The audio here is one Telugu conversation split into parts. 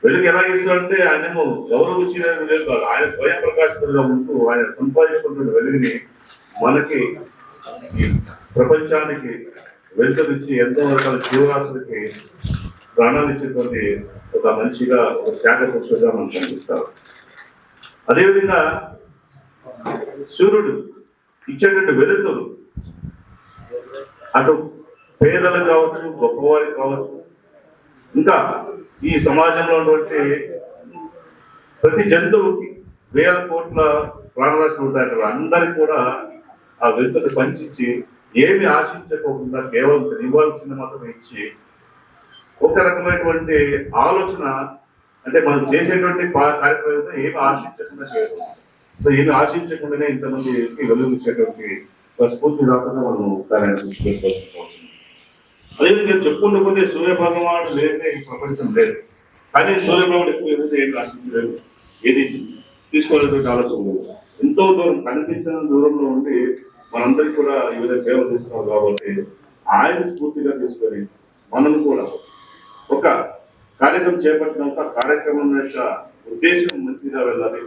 వెలుగు ఎలా ఇస్తాడంటే ఆయనేమో ఎవరు వచ్చిన వెలుగు కాదు, ఆయన స్వయం ప్రకాశంగా ఉంటూ ఆయన సంపాదించుకుంటున్న వెలుగుని మనకి ఈ ప్రపంచానికి వెలుగునిచ్చి ఎంతో రకాల జీవరాశులకి ప్రాణాలు ఇచ్చేటువంటి ఒక మనిషిగా, ఒక త్యాగ పురుషుడుగా మనకు కనిపిస్తారు. అదేవిధంగా సూర్యుడు ఇచ్చేటువంటి వెలుగులు అటు పేదలకు కావచ్చు, గొప్పవారికి కావచ్చు, ఇంకా ఈ సమాజంలో ఉన్నటువంటి ప్రతి జంతువుకి వేల కోట్ల ప్రాణరాశులు ఉంటాయి కదా, అందరికి కూడా ఆ వెలుగుని పంచి ఏమి ఆశించకోకుండా కేవలం ఇవ్వాల్సిన మాత్రం ఇచ్చి ఒక రకమైనటువంటి ఆలోచన, అంటే మనం చేసేటువంటి కార్యక్రమంలో ఏమి ఆశించకుండా చేయడం. సో ఏమి ఆశించకుండానే ఇంతమందికి వెలుగునిచ్చేటువంటి స్ఫూర్తి కాకుండా మనం ఒకసారి అదేవిధంగా చెప్పుకుంటూ పోతే సూర్య భగవానుడు లేదే ఈ ప్రపంచం లేదు. కానీ సూర్యభగవానుడు ఎక్కువ ఏదైతే ఏం ఆశించలేదు, ఏది తీసుకోవాలనేటువంటి ఆలోచన లేదు. ఎంతో దూరం కనిపించిన దూరంలో ఉండి మనందరికీ కూడా ఈ విధంగా సేవ చేస్తున్నాం కాబట్టి ఆయన స్ఫూర్తిగా తీసుకొని మనం కూడా ఒక కార్యక్రమం చేపట్టినాక కార్యక్రమం యొక్క ఉద్దేశం మంచిగా వెళ్ళాలి,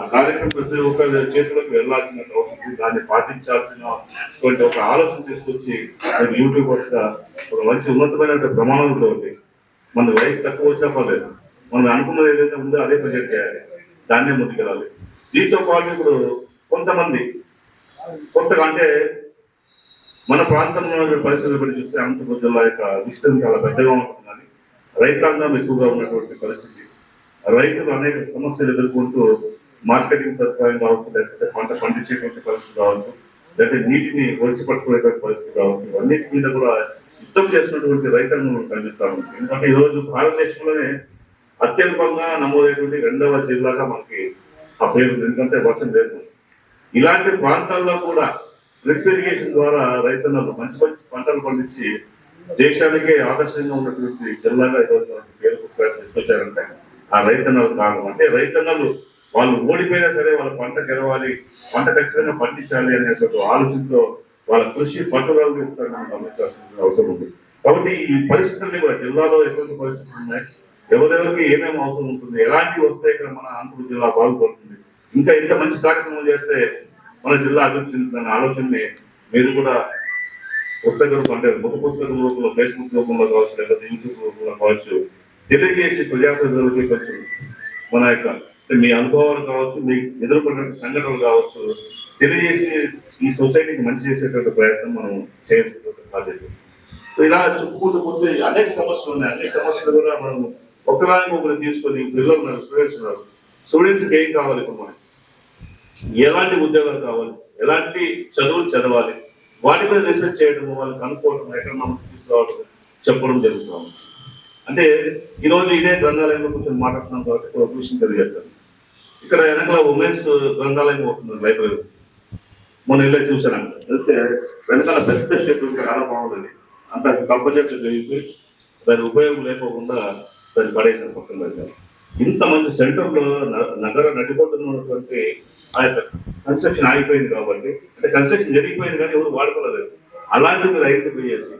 ఆ కార్యక్రమం ప్రతి ఒక్కరి చేతులకు వెళ్లాల్సిన అవసరం, దాన్ని పాటించాల్సిన ఒక ఆలోచన తీసుకొచ్చి యూట్యూబర్స్ గా ఒక మంచి ఉన్నతమైన ప్రమాణాలతో మన వయసు తక్కువ వచ్చినా పర్లేదు, మనం అనుకున్నది ఏదైతే ఉందో అదే ప్రజెక్ట్ చేయాలి, దాన్నే ముందుకెళ్ళాలి. దీంతో పాటు ఇప్పుడు కొంతమంది కొత్తగా, అంటే మన ప్రాంతంలో పరిస్థితులు బట్టి చూస్తే అనంతపురం జిల్లా యొక్క విస్తరణ చాలా పెద్దగా ఉంటుంది, కానీ రైతాంగం ఎక్కువగా ఉన్నటువంటి పరిస్థితి. రైతులు అనేక సమస్యలు ఎదుర్కొంటూ మార్కెటింగ్ సదుపాయం కావచ్చు, లేకపోతే పంట పండించేటువంటి పరిస్థితి కావచ్చు, లేకపోతే నీటిని ఒడిచి పట్టుకునేటువంటి పరిస్థితి కావచ్చు, అన్నిటి మీద కూడా యుద్ధం చేస్తున్నటువంటి రైతాంగం కనిపిస్తా ఉంది. ఎందుకంటే ఈ రోజు భారతదేశంలోనే అత్యల్పంగా నమోదైనటువంటి 2వ జిల్లాగా మనకి ఆ పేరు, ఎందుకంటే వర్షం లేదు. ఇలాంటి ప్రాంతాల్లో కూడా డ్రిప్ ఇరిగేషన్ ద్వారా రైతన్నలు మంచి మంచి పంటలు పండించి దేశానికే ఆదర్శంగా ఉన్నటువంటి జిల్లాగా పేరు తీసుకొచ్చారంటే ఆ రైతన్నలు కారణం. అంటే రైతన్నలు వాళ్ళు ఓడిపోయినా సరే వాళ్ళ పంట గెలవాలి, పంట ఖచ్చితంగా పండించాలి అనేటువంటి ఆలోచనతో వాళ్ళ కృషి పట్టుదలను ఒకసారి మనం గమనించాల్సిన అవసరం ఉంది. కాబట్టి ఈ పరిస్థితుల్ని కూడా జిల్లాలో ఎటువంటి పరిస్థితులు ఉన్నాయి, ఎవరెవరికి ఏమేమి అవసరం ఉంటుంది, ఎలాంటివి వస్తే ఇక్కడ మన అనంతపురం జిల్లా బాగుపడుతుంది, ఇంకా ఇంత మంచి కార్యక్రమం చేస్తే మన జిల్లా అభివృద్ధి చెందుతున్న ఆలోచనని మీరు కూడా పుస్తక రూపం, అంటే ముఖ పుస్తకం రూపంలో, ఫేస్బుక్ రూపంలో కావచ్చు, లేకపోతే యూట్యూబ్ రూపంలో కావచ్చు, తెలియజేసి ప్రజాప్రతినిధులకి కొంచెం మన యొక్క మీ అనుభవాలు కావచ్చు, మీ ఎదుర్కొన్న సంఘటనలు కావచ్చు తెలియజేసి ఈ సొసైటీకి మంచి చేసేటువంటి ప్రయత్నం మనం చేయాల్సినటువంటి బాధ్యత. ఇలా చెప్పుకుంటూ పోతే అనేక సమస్యలు ఉన్నాయి. అన్ని సమస్యలు కూడా మనం ఒకదానికి ఒకరు తీసుకొని, పిల్లలు ఉన్నారు, స్టూడెంట్స్ ఉన్నారు, స్టూడెంట్స్కి ఏం కావాలి, ఇప్పుడు మనకి ఎలాంటి ఉద్యోగాలు కావాలి, ఎలాంటి చదువులు చదవాలి, వాటి మీద రీసెర్చ్ చేయడం, వాళ్ళకి అనుకోవడం, ఎక్కడ మనం తీసుకురావడం, చెప్పడం జరుగుతాం. అంటే ఈరోజు ఇదే గ్రంథాలయంలో కొంచెం మాట్లాడుతున్నాం కాబట్టి ఒక విషయం తెలియజేస్తాను. ఇక్కడ వెనకాల ఉమెన్స్ గ్రంథాలయం అవుతుంది, లైబ్రరీ. మొన్న వెళ్ళి చూసాను, అయితే వెనకాల పెద్ద షెడ్ చాలా బాగుంటుంది, అంత కంపల్సరీ జరిగిపోయి దాని ఉపయోగం లేకోకుండా దాన్ని పడేసాను పక్కన పెట్టాను. ఇంత మంచి సెంటర్లో నగర నడిపోతున్నటువంటి ఆ యొక్క కన్స్ట్రక్షన్ ఆగిపోయింది కాబట్టి, అంటే కన్స్ట్రక్షన్ జరిగిపోయింది కానీ ఎవరు వాడుకోలేదు. అలాంటివి మీరు ఐడెంటిఫై చేసి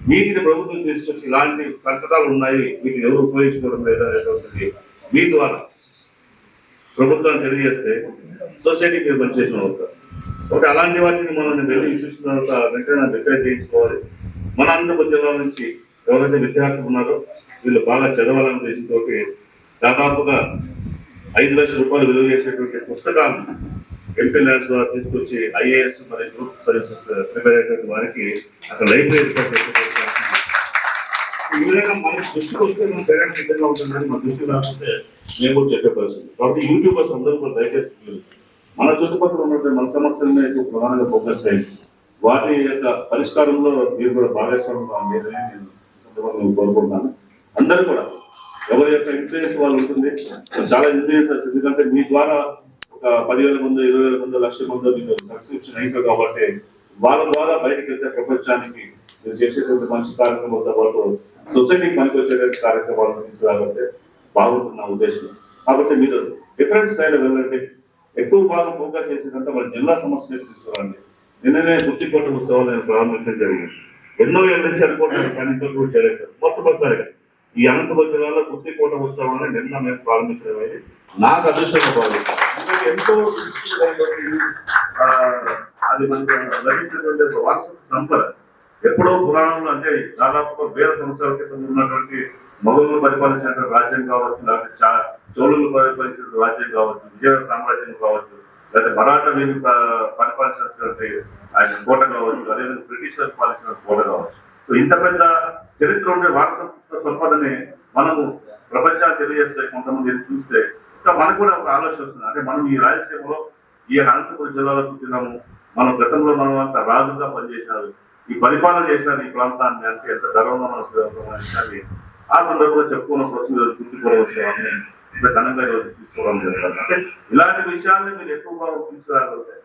వీటిని ప్రభుత్వం తీసుకొచ్చి ఇలాంటి కట్టడాలు ఉన్నాయి, వీటిని ఎవరు ఉపయోగించుకోవడం లేదా అనేటువంటిది మీ ద్వారా ప్రభుత్వాన్ని తెలియజేస్తే సొసైటీ మీరు పనిచేసిన అవుతారు. ఒకటి అలాంటి వాటిని మనం వెళ్ళి చూసిన తర్వాత వెంటనే రిపేర్ చేయించుకోవాలి. మన అనంతపురం జిల్లా నుంచి ఎవరైతే విద్యార్థులు ఉన్నారో వీళ్ళు బాగా చదవాలనే ఉద్దేశంతో దాదాపుగా 5 లక్షల రూపాయలు విలువ చేసేటువంటి పుస్తకాలను ఎంపీ ల్యాబ్స్ ద్వారా తీసుకొచ్చి ఐఏఎస్ మరియు గ్రూప్ సర్వీసెస్ ప్రిపేర్ అయ్యేటువంటి వారికి అక్కడ లైబ్రరీ ఈ విధంగా మనకి దృష్టికి వస్తే మనం పేరెంట్స్ సిద్ధంగా ఉంటుందని మన దృష్టి రాకపోతే మేము కూడా చెప్పే పరిస్థితి. కాబట్టి యూట్యూబర్స్ అందరూ కూడా దయచేసి మన చుట్టుపక్కల ఉన్నటువంటి మన సమస్యలనే ప్రధానంగా ఫోకస్ చేయండి. వాటి యొక్క పరిష్కారంలో మీరు కూడా భాగస్వామ్యం లేదని నేను సందర్భంగా కోరుకుంటున్నాను. అందరూ కూడా ఎవరి యొక్క ఇన్ఫ్లుయెన్స్ వాళ్ళు ఉంటుంది, చాలా ఇన్ఫ్లుయెన్సర్స్, ఎందుకంటే మీ ద్వారా ఒక 10,000 మంది, 20,000 మంది, 1,00,000 మంది మీకు సబ్స్క్రిప్షన్ అయింది కాబట్టి వాళ్ళ ద్వారా బయటకు వెళ్తే ప్రపంచానికి మీరు చేసేటువంటి మంచి కార్యక్రమాలతో పాటు సొసైటీకి పనికి వచ్చేటువంటి కార్యక్రమాలను తీసుకురాగలిగితే బాగుంటుంది నా ఉద్దేశం. కాబట్టి మీరు డిఫరెంట్ స్థాయిలో వెళ్ళండి, ఎక్కువ బాగా ఫోకస్ చేసేదంటే మన జిల్లా సమస్యలు తీసుకురండి. నిన్ననే గుర్తిపట్టు ఉత్సవాలు నేను ప్రారంభించడం జరిగింది. ఎన్నో ఏళ్ళ నుంచి అనుకుంటాను కానీ ఇంతకు కూడా చేయలేదు. మొట్టమొదటిసారిగా ఈ అనంతపురం జిల్లాలో గుత్తికోట ఉత్సవాన్ని నిన్న మేము ప్రారంభించడం అనేది నాకు అదృష్టంగా భావిస్తాను. ఎంతో అది మనకు లభించినటువంటి వారసత్వ సంపద. ఎప్పుడో పురాణంలో అంటే దాదాపు 1000 సంవత్సరాల క్రితం ఉన్నటువంటి మొఘలులు పరిపాలించిన రాజ్యం కావచ్చు, లేకపోతే చోళులు పరిపాలించిన రాజ్యం కావచ్చు, విజయ సామ్రాజ్యం కావచ్చు, లేకపోతే మరాఠా వీరులు పరిపాలించినటువంటి ఆయన కోట కావచ్చు, అదేవిధంగా బ్రిటిషర్లు పాలించిన కోట కావచ్చు. ఇంత పెద్ద చరిత్ర ఉండే వారసత్వ సంపదని మనము ప్రపంచాన్ని తెలియజేస్తే కొంతమంది చూస్తే ఇంకా మనకు కూడా ఒక ఆలోచన వస్తుంది. అంటే మనం ఈ రాయలసీమలో ఈ అనంతపురం జిల్లాలో పుట్టినాము, మనం గతంలో మనం అంత రాజుగా పనిచేసినారు, ఈ పరిపాలన చేశారు ఈ ప్రాంతాన్ని అంటే ఎంత గర్వంగా మనసు ఆ సందర్భంగా చెప్పుకున్న కోసం గుర్తుకోవడం విషయాన్ని ఇంత ఘనంగా తీసుకోవడం జరుగుతుంది. అంటే ఇలాంటి విషయాన్ని మీరు ఎక్కువగా తీసుకురాగలిగితే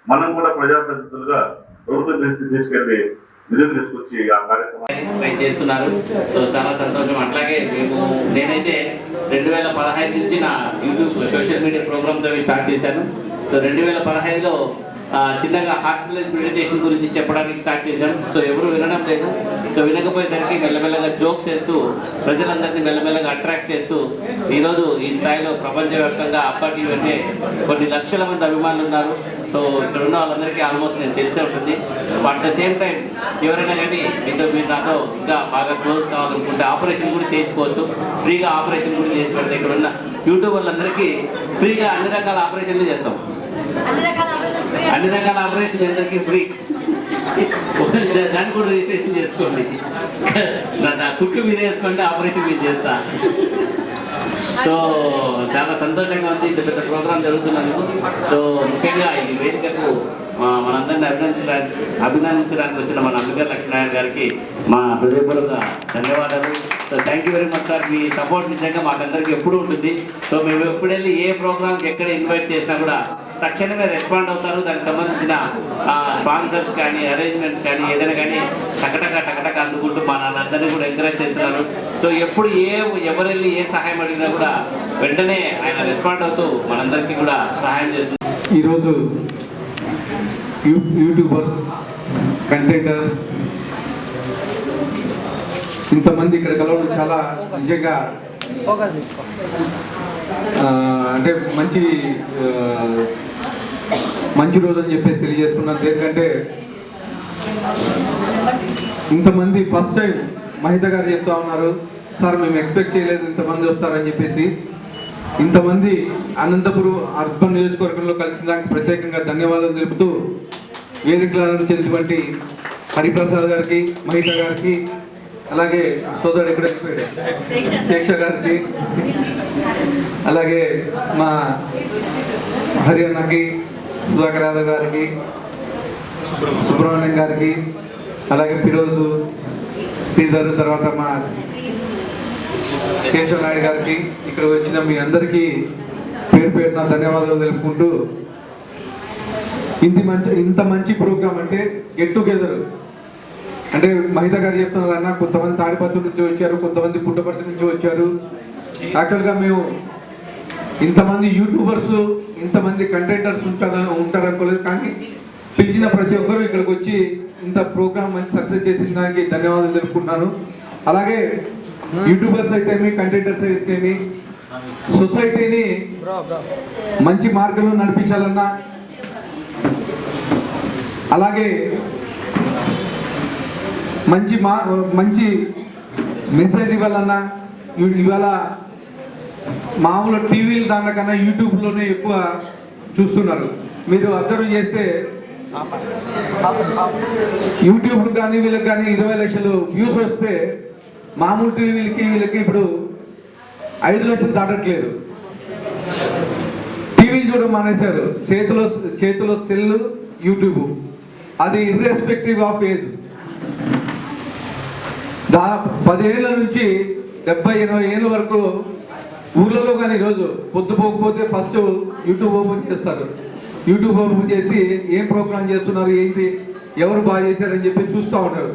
మనం కూడా ప్రజాప్రతినిధులుగా ప్రభుత్వం తీసుకెళ్లి నిధులు తీసుకొచ్చి ఆ కార్యక్రమాన్ని ట్రై చేస్తున్నారు. సో చాలా సంతోషం. అట్లాగే నేనైతే 2015 నుంచి నా యూట్యూబ్ సోషల్ మీడియా ప్రోగ్రామ్స్ అవి స్టార్ట్ చేశాను. సో 2015లో చిన్నగా హార్ట్ఫుల్నెస్ మెడిటేషన్ గురించి చెప్పడానికి స్టార్ట్ చేశాను. సో ఎవరు వినడం లేదు. సో వినకపోయేసరికి మెల్లమెల్లగా జోక్స్ వేస్తూ ప్రజలందరినీ మెల్లమెల్లగా అట్రాక్ట్ చేస్తూ ఈరోజు ఈ స్థాయిలో ప్రపంచవ్యాప్తంగా అబ్బా టీవీ అంటే కొన్ని లక్షల మంది అభిమానులు ఉన్నారు. సో ఇక్కడ ఉన్న వాళ్ళందరికీ ఆల్మోస్ట్ నేను తెలిసే ఉంటుంది. అట్ ద సేమ్ టైం ఎవరైనా కానీ మీరు నాతో ఇంకా బాగా క్లోజ్ కావాలనుకుంటే ఆపరేషన్ కూడా చేయించుకోవచ్చు. ఫ్రీగా ఆపరేషన్ కూడా చేసి పెడితే ఇక్కడ ఉన్న యూట్యూబ్ వాళ్ళందరికీ ఫ్రీగా అన్ని రకాల ఆపరేషన్లు చేస్తాం. అన్ని రకాల ఆపరేషన్ అందరికీ ఫ్రీ. దాన్ని కూడా రిజిస్ట్రేషన్ చేసుకోండి. నా కుట్లు మీరు వేసుకోండి, ఆపరేషన్ మీరు చేస్తా. సో చాలా సంతోషంగా ఉంది ఇంత పెద్ద ప్రోగ్రాం జరుగుతున్నందుకు. సో ముఖ్యంగా ఈ వేదికకు మనందరినీ అభినందించడానికి వచ్చిన మన అంబేద్కర్ లక్ష్మీనారాయణ గారికి మా హృదయపూర్వక ధన్యవాదాలు. So thank you very much sir. Me support నిజంగా మాకందరికీ ఎప్పుడూ ఉంటుంది. సో మేము ఎప్పుడు వెళ్ళి ఏ ప్రోగ్రామ్కి ఎక్కడ ఇన్వైట్ చేసినా కూడా తక్షణమే రెస్పాండ్ అవుతారు. దానికి సంబంధించిన స్పాన్సర్స్ కానీ అరేంజ్మెంట్స్ కానీ ఏదైనా కానీ టకటక అందుకుంటూ మా నాన్నందరినీ కూడా ఎంకరేజ్ చేస్తున్నారు. సో ఎప్పుడు ఎవరు వెళ్ళి ఏ సహాయం అడిగినా కూడా వెంటనే ఆయన రెస్పాండ్ అవుతూ మనందరికీ కూడా సహాయం చేస్తున్నారు. ఈరోజు యూట్యూబర్స్, కంటెంటర్స్ ఇంతమంది ఇక్కడ కలవడం చాలా నిజంగా అంటే మంచి రోజు అని చెప్పేసి తెలియజేసుకున్నాను. ఎందుకంటే ఇంతమంది ఫస్ట్ టైం మహిత గారు చెప్తా ఉన్నారు, సార్ మేము ఎక్స్పెక్ట్ చేయలేదు ఇంతమంది వస్తారని చెప్పేసి. ఇంతమంది అనంతపురం అర్బన్ నియోజకవర్గంలో కలిసిన దానికి ప్రత్యేకంగా ధన్యవాదాలు తెలుపుతూ వేదికలను చెందినటువంటి హరిప్రసాద్ గారికి, మహిత గారికి, అలాగే సోదరుడు ఎక్కడ శేక్ష గారికి, అలాగే మా హరియాణకి, సుధాకర్ యాదవ్ గారికి, సుబ్రహ్మణ్యం గారికి, అలాగే ఫిరోజు, శ్రీధర్, తర్వాత మా కేశవ నాయుడు గారికి, ఇక్కడ వచ్చిన మీ అందరికీ పేరు పేరున ధన్యవాదాలు తెలుపుకుంటూ, ఇంత మంచి ప్రోగ్రామ్ అంటే గెట్ టుగెదర్ అంటే మహిత గారు చెప్తున్నారన్న, కొంతమంది తాడిపత్రి నుంచి వచ్చారు, కొంతమంది పుట్టపర్తి నుంచి వచ్చారు. యాక్చువల్గా మేము ఇంతమంది యూట్యూబర్స్, ఇంతమంది కంటెంటర్స్ ఉంటారు అనుకోలేదు. కానీ పిలిచిన ప్రతి ఒక్కరూ ఇక్కడికి వచ్చి ఇంత ప్రోగ్రామ్ మంచి సక్సెస్ చేసిన దానికి ధన్యవాదాలు తెలుపుకుంటున్నాను. అలాగే యూట్యూబర్స్ అయితేమి, కంటెంటర్స్ అయితేమి సొసైటీని మంచి మార్గంలో నడిపించాలన్నా, అలాగే మంచి మెసేజ్ ఇవ్వాలన్నా, ఇవాళ మామూలు టీవీలు దానికన్నా యూట్యూబ్లోనే ఎక్కువ చూస్తున్నారు. మీరు అబ్జర్వ్ చేస్తే యూట్యూబ్ కానీ వీళ్ళకి కానీ 20 లక్షలు వ్యూస్ వస్తే మామూలు వీళ్ళకి ఇప్పుడు 5 లక్షలు దాటట్లేదు. టీవీలు చూడడం మానేశారు. చేతిలో సెల్, యూట్యూబ్, అది ఇర్రెస్పెక్టివ్ ఆఫ్ ఏజ్. 10 ఏళ్ళ నుంచి 70-80 ఏళ్ళ వరకు ఊర్లలో కానీ ఈరోజు పొద్దుపోకపోతే ఫస్ట్ యూట్యూబ్ ఓపెన్ చేస్తారు. యూట్యూబ్ ఓపెన్ చేసి ఏం ప్రోగ్రామ్ చేస్తున్నారు, ఏంటి, ఎవరు బాగా చేశారని చెప్పి చూస్తూ ఉంటారు.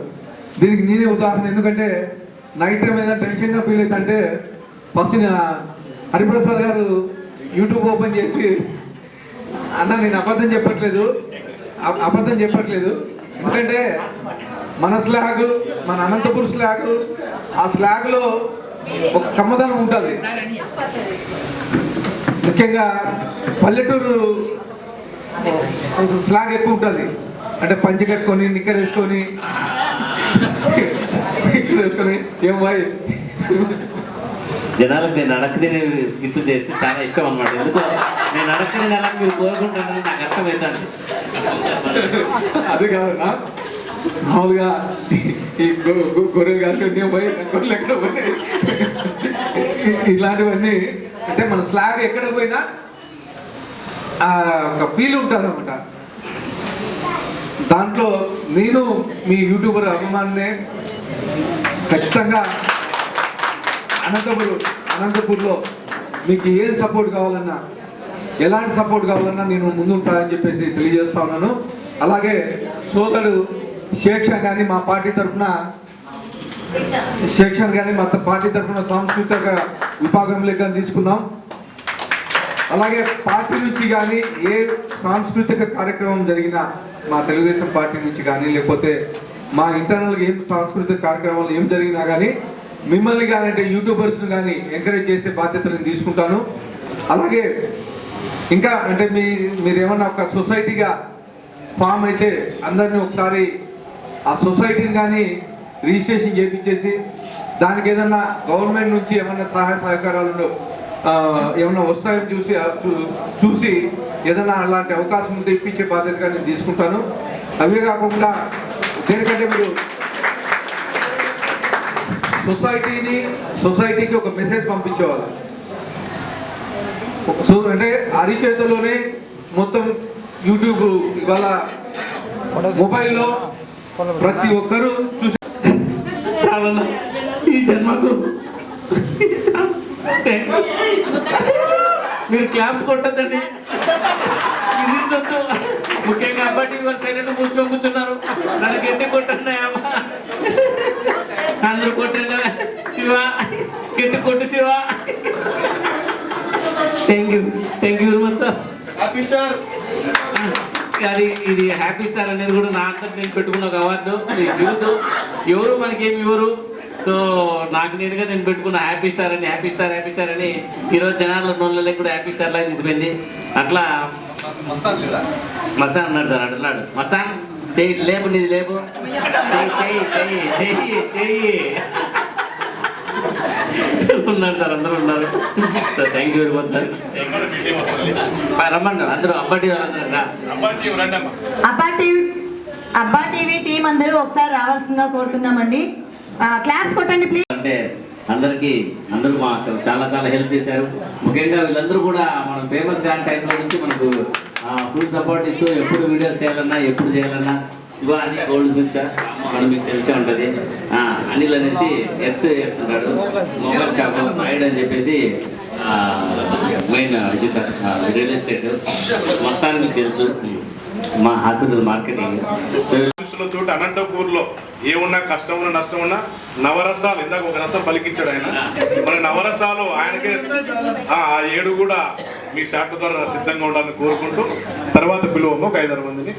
దీనికి నేనే ఉదాహరణ. ఎందుకంటే నైట్ టైం ఏదైనా టెన్షన్గా ఫీల్ అవుతుంటే ఫస్ట్ హరిప్రసాద్ గారు యూట్యూబ్ ఓపెన్ చేసి, అన్న నేను అబద్ధం చెప్పట్లేదు, ఎందుకంటే మన స్లాగ్, మన అనంతపూర్ స్లాగ్, ఆ స్లాగ్లో ఒక కమ్మదనం ఉంటుంది. ముఖ్యంగా పల్లెటూరు స్లాగ్ ఎక్కువ ఉంటుంది. అంటే పంచి కట్టుకొని నిక్కర్ వేసుకొని ఏం బాయ్ జనాలకు నేను అడక్క తినే స్కిట్ చేస్తే చాలా ఇష్టం అనమాట. ఎందుకో నేను అడక్క తినాలని మీరు కోరుకుంటానని నాకు అర్థమవుతుంది. అది కాదన్నా, మామూలుగా ఈ గొర్రెలు కాదు పోయి గొర్రెలు ఎక్కడ పోయి ఇలాంటివన్నీ అంటే మన స్లాగ్ ఎక్కడ పోయినా ఒక ఫీల్ ఉంటుంది అనమాట. దాంట్లో నేను మీ యూట్యూబర్ అభిమానినే. ఖచ్చితంగా అనంతపూర్లో మీకు ఏం సపోర్ట్ కావాలన్నా, ఎలాంటి సపోర్ట్ కావాలన్నా నేను ముందుంటానని చెప్పేసి తెలియజేస్తా ఉన్నాను. అలాగే సోదరుడు శేఖర్ కానీ మా పార్టీ తరఫున సాంస్కృతిక విభాగంలో కానీ తీసుకున్నాం. అలాగే పార్టీ నుంచి కానీ ఏ సాంస్కృతిక కార్యక్రమం జరిగినా మా తెలుగుదేశం పార్టీ నుంచి కానీ లేకపోతే మా ఇంటర్నల్గా ఏం సాంస్కృతిక కార్యక్రమాలు ఏం జరిగినా కానీ మిమ్మల్ని కానీ అంటే యూట్యూబర్స్ని కానీ ఎంకరేజ్ చేసే బాధ్యతను నేను తీసుకుంటాను. అలాగే ఇంకా అంటే మీరు ఏమన్నా ఒక సొసైటీగా ఫామ్ అయితే అందరినీ ఒకసారి ఆ సొసైటీని కానీ రిజిస్ట్రేషన్ చేయించేసి దానికి ఏదన్నా గవర్నమెంట్ నుంచి ఏమన్నా సహాయ సహకారాలు ఏమన్నా వస్తాయని చూసి ఏదైనా అలాంటి అవకాశం ఉంటే ఇప్పించే బాధ్యతగా నేను తీసుకుంటాను. అవే కాకుండా దేనికంటే మీరు సొసైటీకి ఒక మెసేజ్ పంపించేవాళ్ళు. అంటే అరిచేతిలోనే మొత్తం యూట్యూబ్ ఇవాళ మొబైల్లో ప్రతి ఒక్కరూ చూసి చాలా ఈ జన్మకు మీరు క్లాప్స్ కొట్టద్దండి. ముఖ్యంగా అబ్బాయి వాళ్ళు సైలెంట్ కూర్చొని కూర్చున్నారు. నన్ను గట్టి కొట్టండి అమ్మా, అందరూ కొట్టండి. శివ గట్టి కొట్టు Shiva. Thank you very much sir. అది ఇది హ్యాపీ స్టార్ అనేది కూడా నా అంతా నేను పెట్టుకున్న ఒక అవార్డు. ఎవరు మనకేమి ఇవ్వరు. సో నాకు నేనుగా నేను పెట్టుకున్న హ్యాపీ స్టార్ అని ఈరోజు జనాల నోళ్ళకి కూడా హ్యాపీ స్టార్ లాగా తీసిపోయింది. అట్లా మస్తాన్ ఉన్నాడు సార్, అడున్నాడు మస్తాన్ చెయ్యి లేపు, నీది లేపు, చెయ్యి ఉన్నారు సార్, అందరూ ఉన్నారు sir. Thank you very much sir. రమ్మండి అందరూ అబ్బా టీవీ టీం అందరూ ఒకసారి రావాల్సిందిగా కోరుతున్నామండి. క్లాప్స్ కొట్టండి ప్లీజ్. అంటే అందరూ మాకు చాలా హెల్ప్ చేశారు. ముఖ్యంగా వీళ్ళందరూ కూడా మనం ఫేమస్ కాని టైంలో నుంచి మనకు ఫుల్ సపోర్ట్ ఇస్తూ ఎప్పుడు వీడియోస్ చేయాలన్నా ఎప్పుడు చేయాలన్నా శివ అని గోల్డ్ స్మిత్ సార్ మనం మీకు తెలిసే ఉంటుంది. అనిల్ అనేసి ఎత్తు వేస్తుంటాడు, మొబైల్ షాప్ నాయుడు అని చెప్పేసి మెయిన్ ఇది సార్ రియల్ ఎస్టేట్. మస్తాన్ మీకు తెలుసు, మా హాస్పిటల్ మార్కెటింగ్. తోటి అనంతపూర్లో ఏమున్నా కష్టం ఉన్నా నష్టం ఉన్నా నవరసాలు, ఇందాక ఒక రసం పలికించాడు ఆయన, మన నవరసాలు ఆయనకే. ఆ 7 కూడా మీ షాట్ ద్వారా సిద్ధంగా ఉండాలని కోరుకుంటూ తర్వాత పిలువము ఒక 5-6 మందిని.